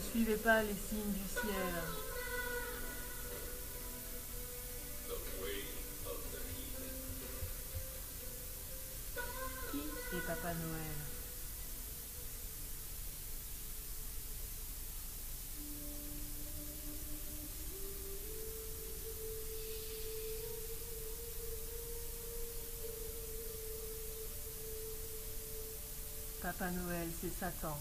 Ne suivez pas les signes du ciel. Qui est Papa Noël? Papa Noël, c'est Satan.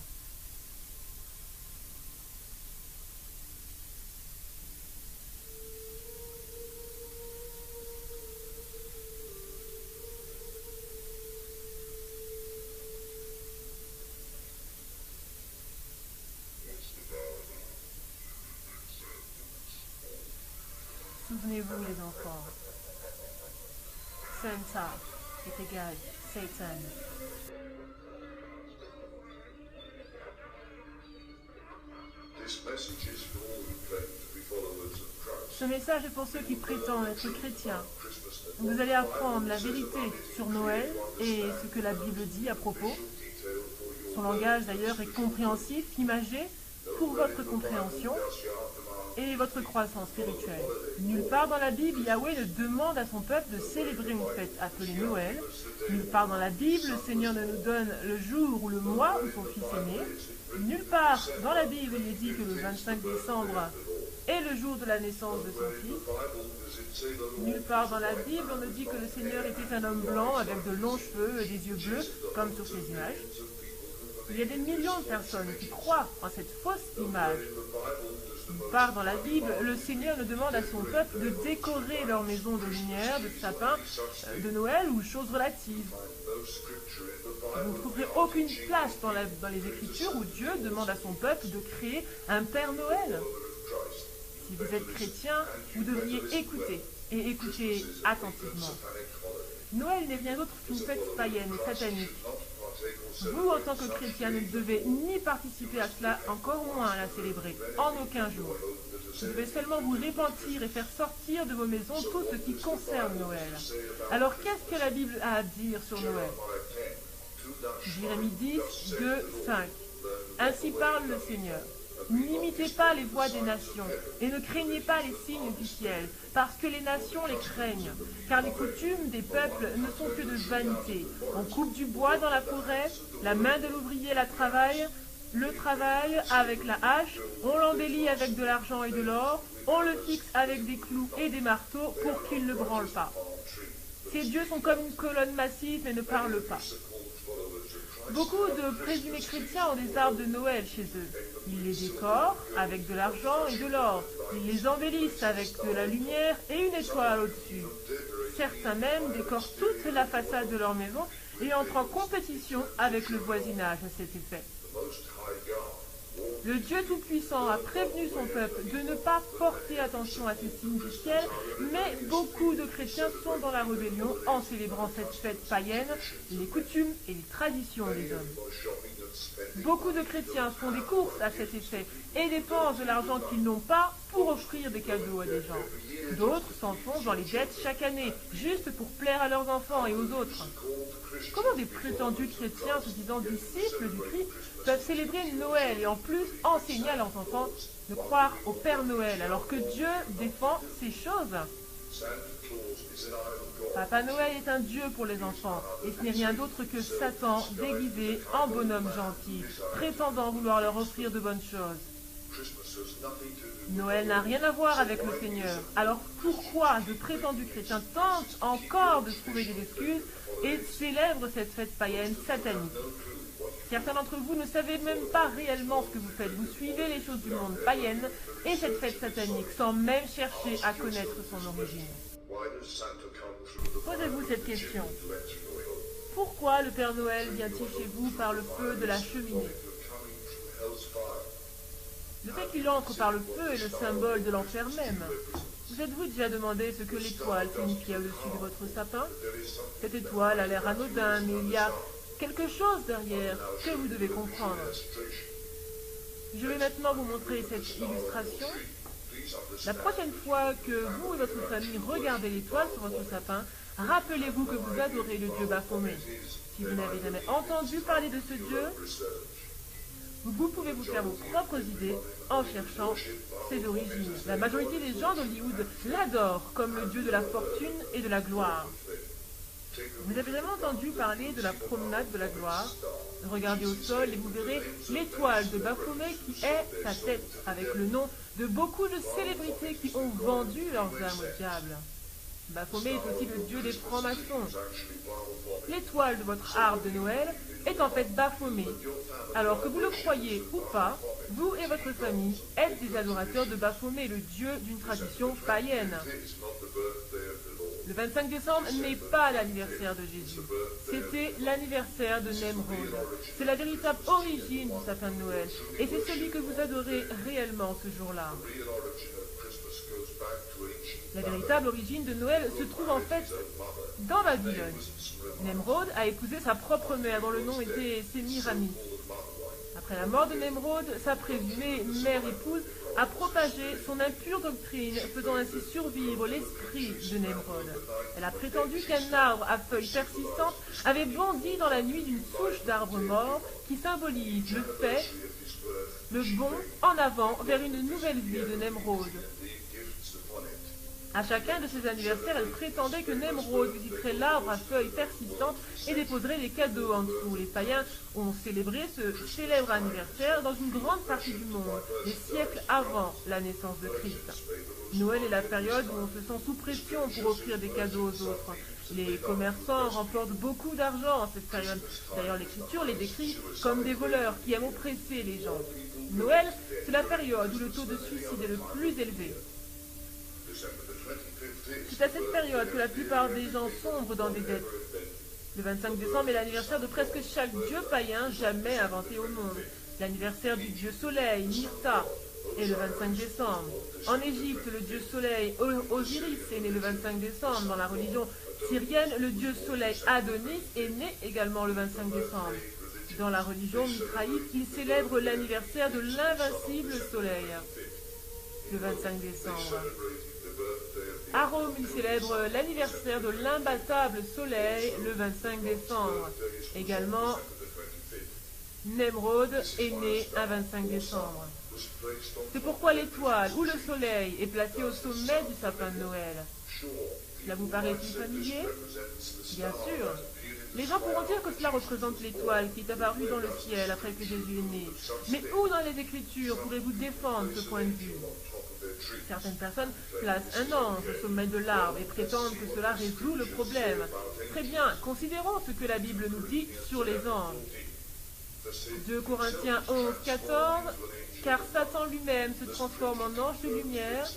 Souvenez-vous les enfants, Santa est égal Satan. Ce message est pour ceux qui prétendent être chrétiens. Vous allez apprendre la vérité sur Noël et ce que la Bible dit à propos. Son langage d'ailleurs est compréhensif, imagé pour votre compréhension et votre croissance spirituelle. Nulle part dans la Bible, Yahweh ne demande à son peuple de célébrer une fête appelée Noël. Nulle part dans la Bible, le Seigneur ne nous donne le jour ou le mois où son fils est né. Nulle part dans la Bible, il est dit que le 25 décembre est le jour de la naissance de son fils. Nulle part dans la Bible, on nous dit que le Seigneur était un homme blanc avec de longs cheveux et des yeux bleus, comme sur ces images. Il y a des millions de personnes qui croient en cette fausse image. Nulle part dans la Bible, le Seigneur ne demande à son peuple de décorer leur maison de lumière, de sapin, de Noël ou choses relatives. Vous ne trouverez aucune place dans les Écritures où Dieu demande à son peuple de créer un Père Noël. Si vous êtes chrétien, vous devriez écouter, et écouter attentivement. Noël n'est rien d'autre qu'une fête païenne et satanique. Vous, en tant que chrétien, ne devez ni participer à cela, encore moins à la célébrer, en aucun jour. Vous devez seulement vous repentir et faire sortir de vos maisons tout ce qui concerne Noël. Alors, qu'est-ce que la Bible a à dire sur Noël? Jérémie 10, 2, 5. Ainsi parle le Seigneur. N'imitez pas les voies des nations, et ne craignez pas les signes du ciel, parce que les nations les craignent, car les coutumes des peuples ne sont que de vanité. On coupe du bois dans la forêt, la main de l'ouvrier la travaille, le travail avec la hache, on l'embellit avec de l'argent et de l'or, on le fixe avec des clous et des marteaux pour qu'il ne branle pas. Ces dieux sont comme une colonne massive mais ne parlent pas. Beaucoup de présumés chrétiens ont des arbres de Noël chez eux. Ils les décorent avec de l'argent et de l'or. Ils les embellissent avec de la lumière et une étoile au-dessus. Certains même décorent toute la façade de leur maison et entrent en compétition avec le voisinage à cet effet. Le Dieu Tout-Puissant a prévenu son peuple de ne pas porter attention à ces signes du ciel, mais beaucoup de chrétiens sont dans la rébellion en célébrant cette fête païenne, les coutumes et les traditions des hommes. Beaucoup de chrétiens font des courses à cet effet et dépensent de l'argent qu'ils n'ont pas pour offrir des cadeaux à des gens. D'autres s'enfoncent dans les dettes chaque année, juste pour plaire à leurs enfants et aux autres. Comment des prétendus chrétiens se disant disciples du Christ peuvent célébrer Noël et en plus enseigner à leurs enfants de croire au Père Noël alors que Dieu défend ces choses? Papa Noël est un Dieu pour les enfants et ce n'est rien d'autre que Satan déguisé en bonhomme gentil, prétendant vouloir leur offrir de bonnes choses. Noël n'a rien à voir avec le Seigneur. Alors pourquoi de prétendus chrétiens tentent encore de trouver des excuses et célèbrent cette fête païenne satanique? Certains d'entre vous ne savez même pas réellement ce que vous faites. Vous suivez les choses du monde païenne et cette fête satanique sans même chercher à connaître son origine. Posez-vous cette question. Pourquoi le Père Noël vient-il chez vous par le feu de la cheminée? Le fait qu'il entre par le feu est le symbole de l'enfer même. Vous êtes-vous déjà demandé ce que l'étoile signifiait au-dessus de votre sapin? Cette étoile a l'air anodin, mais il y a quelque chose derrière que vous devez comprendre. Je vais maintenant vous montrer cette illustration. La prochaine fois que vous et votre famille regardez l'étoile sur votre sapin, rappelez-vous que vous adorez le Dieu Baphomet. Si vous n'avez jamais entendu parler de ce Dieu, Vous pouvez vous faire vos propres idées en cherchant ses origines. La majorité des gens d'Hollywood l'adorent comme le dieu de la fortune et de la gloire. Vous avez jamais entendu parler de la promenade de la gloire? Regardez au sol et vous verrez l'étoile de Baphomet qui est sa tête, avec le nom de beaucoup de célébrités qui ont vendu leurs âmes au diable. Baphomet est aussi le dieu des francs-maçons. L'étoile de votre arbre de Noël est en fait Baphomet. Alors que vous le croyez ou pas, vous et votre famille êtes des adorateurs de Baphomet, le dieu d'une tradition païenne. Le 25 décembre n'est pas l'anniversaire de Jésus, c'était l'anniversaire de Nemrod. C'est la véritable origine du sapin de Noël, et c'est celui que vous adorez réellement ce jour-là. La véritable origine de Noël se trouve en fait dans Babylone. Nemrod a épousé sa propre mère, dont le nom était Sémiramis. Après la mort de Nemrod, sa présumée mère-épouse a propagé son impure doctrine, faisant ainsi survivre l'esprit de Nemrod. Elle a prétendu qu'un arbre à feuilles persistantes avait bondi dans la nuit d'une souche d'arbre mort qui symbolise le fait, le bond en avant vers une nouvelle vie de Nemrod. À chacun de ses anniversaires, elle prétendait que Nemrod visiterait l'arbre à feuilles persistantes et déposerait des cadeaux en dessous. Les païens ont célébré ce célèbre anniversaire dans une grande partie du monde, des siècles avant la naissance de Christ. Noël est la période où on se sent sous pression pour offrir des cadeaux aux autres. Les commerçants remportent beaucoup d'argent en cette période. D'ailleurs, l'Écriture les décrit comme des voleurs qui aiment oppresser les gens. Noël, c'est la période où le taux de suicide est le plus élevé. C'est à cette période que la plupart des gens sombrent dans des dettes. Le 25 décembre est l'anniversaire de presque chaque dieu païen jamais inventé au monde. L'anniversaire du dieu soleil, Myrta, est le 25 décembre. En Égypte, le dieu soleil, Osiris, est né le 25 décembre. Dans la religion syrienne, le dieu soleil, Adonis, est né également le 25 décembre. Dans la religion mithraïte, il célèbre l'anniversaire de l'invincible soleil, le 25 décembre. À Rome, il célèbre l'anniversaire de l'imbattable soleil le 25 décembre. Également, Nemrod est né un 25 décembre. C'est pourquoi l'étoile ou le soleil est placé au sommet du sapin de Noël. Cela vous paraît-il familier? Bien sûr. Les gens pourront dire que cela représente l'étoile qui est apparue dans le ciel après que Jésus est né. Mais où dans les Écritures pourrez-vous défendre ce point de vue? Certaines personnes placent un ange au sommet de l'arbre et prétendent que cela résout le problème. Très bien, considérons ce que la Bible nous dit sur les anges. 2 Corinthiens 11, 14, « Car Satan lui-même se transforme en ange de lumière. »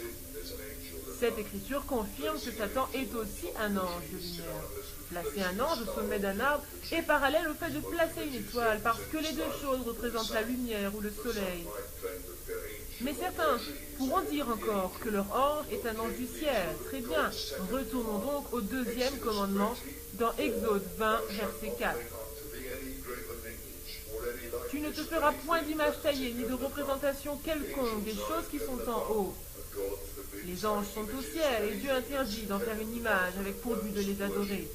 Cette écriture confirme que Satan est aussi un ange de lumière. Placer un ange au sommet d'un arbre est parallèle au fait de placer une étoile, parce que les deux choses représentent la lumière ou le soleil. Mais certains pourront dire encore que leur ange est un ange du ciel. Très bien, retournons donc au 2e commandement dans Exode 20, verset 4. Tu ne te feras point d'image taillée ni de représentation quelconque des choses qui sont en haut. Les anges sont au ciel et Dieu interdit d'en faire une image avec pour but de les adorer.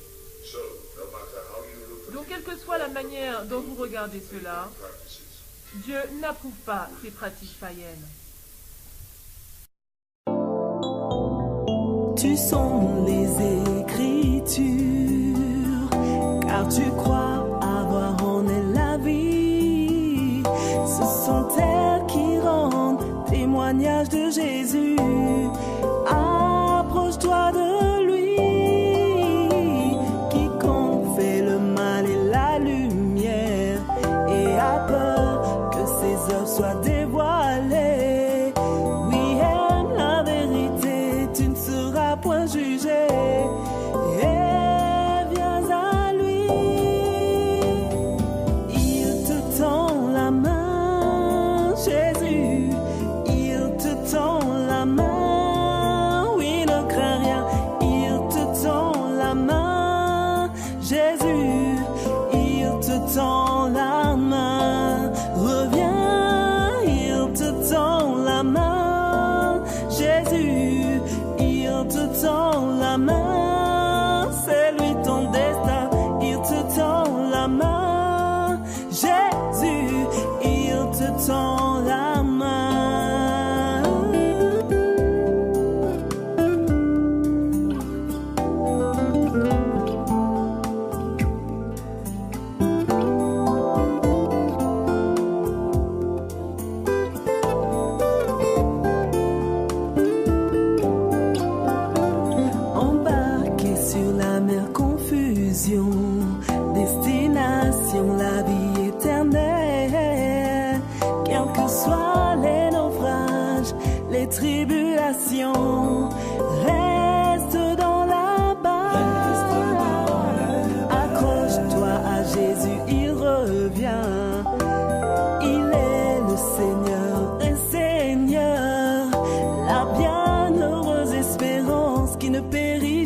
Donc, quelle que soit la manière dont vous regardez cela, Dieu n'approuve pas ces pratiques païennes. Tu sondes les Écritures, car tu crois avoir en elles la vie. Ce sont elles qui rendent témoignage de Jésus. Approche-toi de lui, quiconque fait le mal et la lumière, et a peur que ses œuvres soient dévoilées. Oui, aime la vérité, tu ne seras point jugé. Et viens à lui.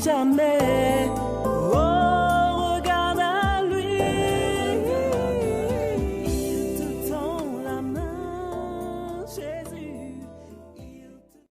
jamais.